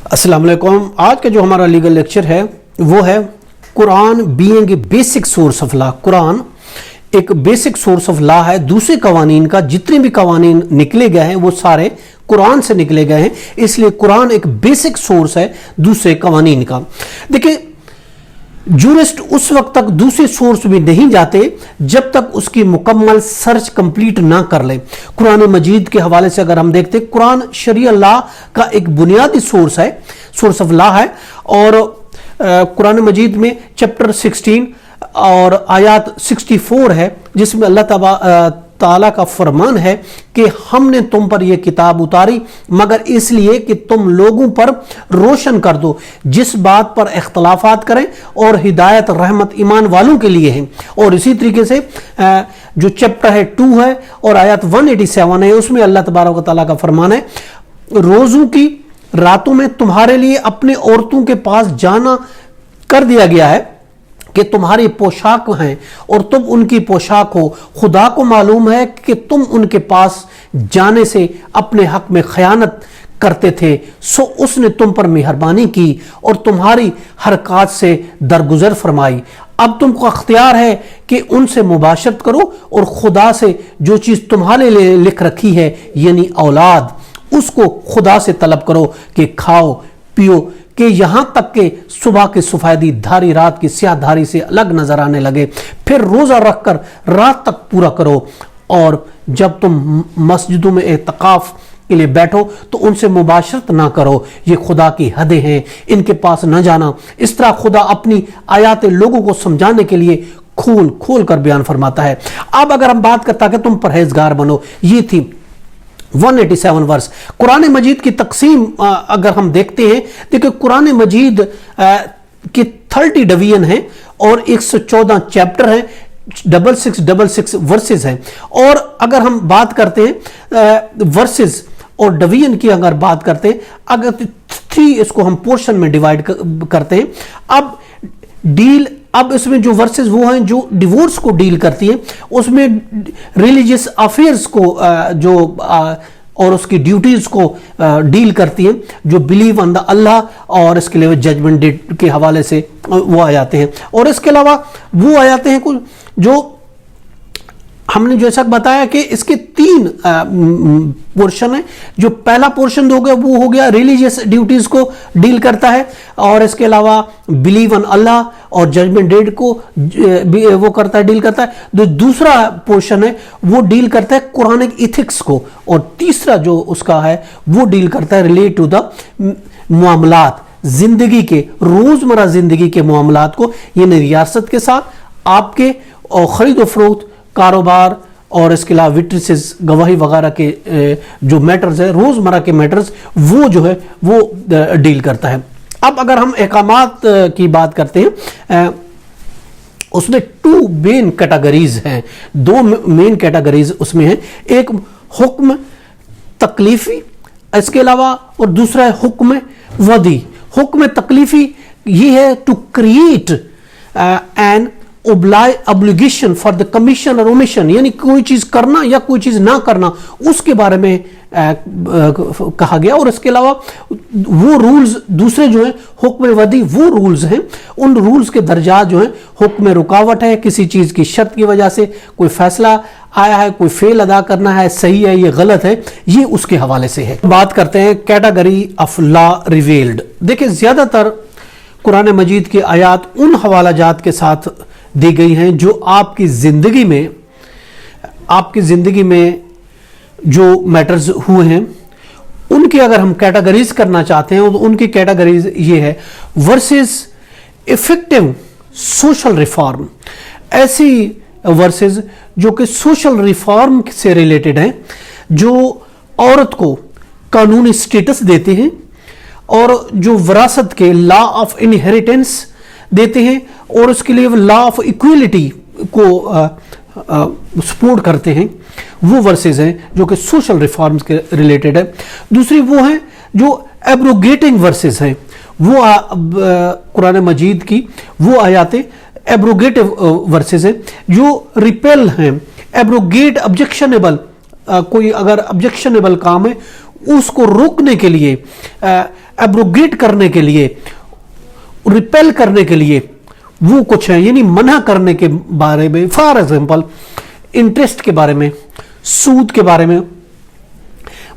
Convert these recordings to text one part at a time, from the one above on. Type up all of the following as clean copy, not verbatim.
अस्सलाम वालेकुम। आज का जो हमारा लीगल लेक्चर है वो है Quran being a basic source of law. Quran एक बेसिक सोर्स ऑफ लॉ है। दूसरे कवानीन का जितने भी कवानीन निकले गए हैं वो सारे कुरान से निकले गए हैं, इसलिए कुरान एक बेसिक सोर्स है दूसरे कवानीन का। देखिए, जूरिस्ट उस वक्त तक दूसरे सोर्स में नहीं जाते जब तक उसकी मुकम्मल सर्च कंप्लीट ना कर ले। कुरान मजीद के हवाले से अगर हम देखते, कुरान शरिया लॉ का एक बुनियादी सोर्स है, सोर्स ऑफ लॉ है। और कुरान मजीद में चैप्टर 16 और आयात 64 है जिसमें अल्लाह ताला का फरमान है कि हमने तुम पर यह किताब उतारी मगर इसलिए कि तुम लोगों पर रोशन कर दो जिस बात पर इख्तलाफात करें, और हिदायत रहमत ईमान वालों के लिए है। और इसी तरीके से जो चैप्टर है 2 है और आयत 187 है, उसमें अल्लाह तबारक व तआला का फरमान है, रोजों की रातों में तुम्हारे लिए अपने औरतों के पास जाना कर दिया गया है कि तुम्हारी पोशाक हैं और तुम उनकी पोशाक हो। खुदा को मालूम है कि तुम उनके पास जाने से अपने हक में खयानत करते थे, सो उसने तुम पर मेहरबानी की और तुम्हारी हरकत से दरगुजर फरमाई। अब तुमको अख्तियार है कि उनसे मुबाशरत करो और खुदा से जो चीज तुम्हारे लिए लिख रखी है यानी औलाद, उसको खुदा से तलब करो कि खाओ पियो कि यहां तक कि सुबह की सफेदी धारी रात की स्याह धारी से अलग नजर आने लगे, फिर रोजा रखकर रात तक पूरा करो। और जब तुम मस्जिदों में एतकाफ के लिए बैठो तो उनसे मुबाशरत ना करो, ये खुदा की हदें हैं, इनके पास न जाना। इस तरह खुदा अपनी आयात लोगों को समझाने के लिए खोल खोल कर बयान फरमाता है। अब अगर हम बात करता कि तुम परहेजगार बनो, ये थी 187 वर्स। कुरान मजीद की तकसीम अगर हम देखते हैं, देखिए कुरान मजीद के 30 डिवीजन हैं और 114 चैप्टर हैं, 6666 वर्सेस हैं। और अगर हम बात करते हैं वर्सेस और डिवीजन की अगर बात करते हैं, अगर 3 इसको हम पोर्शन में डिवाइड करते हैं। अब इसमें जो वर्सेस वो हैं जो डिवोर्स को डील करती हैं, उसमें रिलीजियस अफेयर्स को और उसकी ड्यूटीज को डील करती हैं, जो बिलीव ऑन द अल्लाह और इसके लिए जजमेंट डेट के हवाले से वो आ जाते हैं। और इसके अलावा वो आ जाते हैं कुछ जो हमने जैसा बताया कि इसके 3 पोर्शन है। जो पहला पोर्शन हो गया वो हो गया रिलीजियस ड्यूटीज को डील करता है, और इसके अलावा बिलीव ऑन अल्लाह और जजमेंट डेट को वो करता है, डील करता है। जो दूसरा पोर्शन है वो डील करता है कुरानिक इथिक्स को, और तीसरा जो उसका है वो डील करता है रिलेट टू द मामलात, जिंदगी के रोजमर्रा जिंदगी के मामलात को, यानी रियासत के साथ आपके और खरीदो फरोख्त, कारोबार और इसके अलावा विटनेसेस गवाही वगैरह के जो मैटर्स है, रोजमर्रा के मैटर्स, वो जो है वो डील करता है। अब अगर हम अहकामात की बात करते हैं, उसमें 2 मेन कैटेगरीज हैं, 2 मेन कैटेगरीज उसमें हैं। एक हुक्म तकलीफी, इसके अलावा और दूसरा है हुक्म वदी। हुक्म तकलीफी ये है to create an obligation for the commission और ओमिशन, यानी कोई चीज करना या कोई चीज ना करना उसके बारे में कहा गया। और इसके अलावा वो रूल्स दूसरे जो हैं हुक्म वदी, वो रूल्स हैं, उन रूल्स के दर्जात जो हैं, हुक्म रुकावट है, किसी चीज की शर्त की वजह से कोई फैसला आया है, कोई फेल अदा करना है, सही है ये गलत है, ये उसके हवाले से है। बात करते हैं कैटेगरी ऑफ लॉ रिवील्ड। देखिए, ज्यादातर कुरान मजीद की आयात उन हवाला जात के साथ दी गई हैं जो आपकी जिंदगी में जो मैटर्स हुए हैं उनकी अगर हम कैटेगरीज करना चाहते हैं तो उनकी कैटेगरीज ये है। वर्सेस इफेक्टिव सोशल रिफॉर्म, ऐसी वर्सेस जो कि सोशल रिफॉर्म से रिलेटेड हैं, जो औरत को कानूनी स्टेटस देते हैं और जो विरासत के लॉ ऑफ इनहेरिटेंस देते हैं, और उसके लिए लॉ ऑफ इक्वलिटी को सपोर्ट करते हैं, वो वर्सेस हैं जो कि सोशल रिफॉर्म्स के रिलेटेड है। दूसरी वो हैं जो एब्रोगेटिंग वर्सेस हैं, वो कुरान मजीद की वो आयातें एब्रोगेटिव वर्सेस हैं जो रिपेल हैं, एब्रोगेट ऑब्जेक्शनेबल, कोई अगर ऑब्जेक्शनेबल काम है उसको रोकने के लिए एब्रोगेट करने के लिए, रिपेल करने के लिए वो कुछ है, यानी मना करने के बारे में। फॉर एग्जाम्पल इंटरेस्ट के बारे में, सूद के बारे में,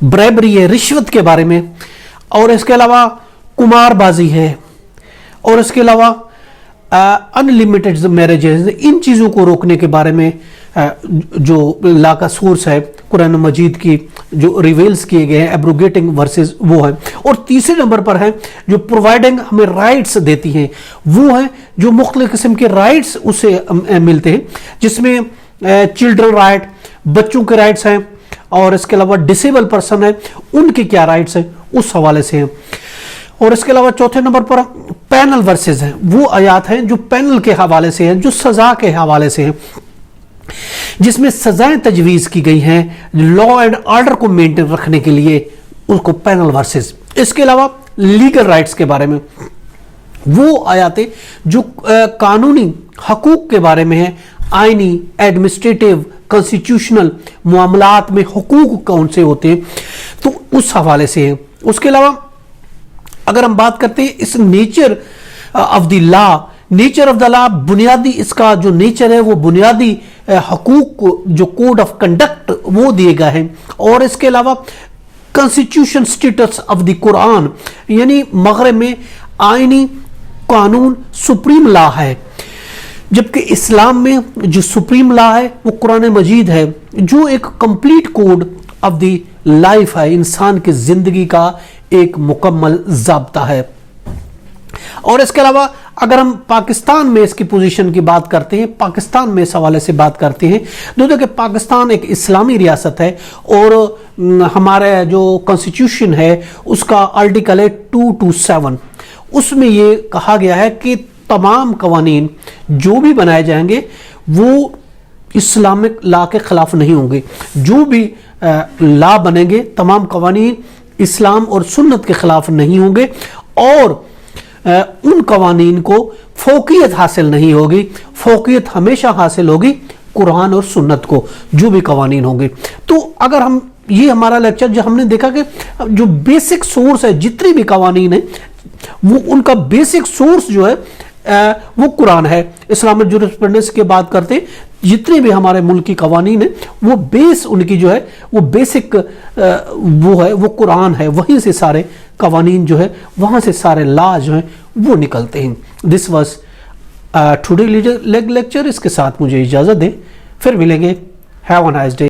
ब्रेबरी है, रिश्वत के बारे में, और इसके अलावा कुमारबाजी है, और इसके अलावा अनलिमिटेड मैरिजेज, इन चीज़ों को रोकने के बारे में जो ला का सोर्स है कुरान मजीद की जो रिवेल्स किए गए हैं, एब्रोगेटिंग वर्सेस, वो है। और तीसरे नंबर पर है जो प्रोवाइडिंग हमें राइट्स देती हैं, वो है जो मुख्तलिफ किस्म के राइट्स उसे मिलते हैं, जिसमें चिल्ड्रन राइट, बच्चों के राइट्स हैं, और इसके अलावा डिसेबल पर्सन है उनके क्या राइट्स हैं उस हवाले से हैं। और इसके अलावा चौथे नंबर पर पैनल वर्सेस हैं, वो आयात हैं जो पैनल के हवाले से हैं, जो सजा के हवाले से हैं, जिसमें सजाएं तजवीज़ की गई हैं लॉ एंड ऑर्डर को मेंटेन रखने के लिए, उसको पैनल वर्सेस। इसके अलावा लीगल राइट्स के बारे में वो आयातें जो कानूनी हकूक के बारे में है, आइनी, एडमिनिस्ट्रेटिव, कॉन्स्टिट्यूशनल मामलात में हुकूक कौन से होते हैं, तो उस हवाले से है। उसके अलावा अगर हम बात करते हैं इस nature of the law, nature of the law, बुनियादी इसका जो नेचर है वो बुनियादी हकूक, जो कोड ऑफ कंडक्ट वो दिए गए हैं। और इसके अलावा constitution status of the Quran, यानी मगरिब में आइनी कानून सुप्रीम लॉ है, जबकि इस्लाम में जो सुप्रीम लॉ है वो कुरान मजीद है, जो एक complete code of the life है, इंसान की जिंदगी का एक मुकम्मल ज़ाब्ता है। और इसके अलावा अगर हम पाकिस्तान में इसकी पोजीशन की बात करते हैं, पाकिस्तान में इस हवाले से बात करते हैं, तो कि पाकिस्तान एक इस्लामी रियासत है, और हमारे जो कॉन्स्टिट्यूशन है उसका आर्टिकल है 227, उसमें ये कहा गया है कि तमाम कवानीन जो भी बनाए जाएंगे वो इस्लामिक लॉ के खिलाफ नहीं होंगे। जो भी लॉ बनेंगे तमाम कवानीन इस्लाम और सुन्नत के खिलाफ नहीं होंगे, और उन कवानीन को फौकियत हासिल नहीं होगी। फौकियत हमेशा हासिल होगी कुरान और सुन्नत को, जो भी कवानीन होंगे। तो अगर हम, ये हमारा लेक्चर जो हमने देखा कि जो बेसिक सोर्स है, जितनी भी कवानीन है वो उनका बेसिक सोर्स जो है वो कुरान है। इस्लामिक जूरिस्प्रूडेंस की बात करते हैं, जितने भी हमारे मुल्क की कवानीन है वो बेस उनकी जो है वो बेसिक वो है, वो कुरान है, वहीं से सारे कवानीन जो है, वहाँ से सारे लॉ जो हैं वो निकलते हैं। This was today lecture. इसके साथ मुझे इजाज़त दें, फिर मिलेंगे। Have a nice day.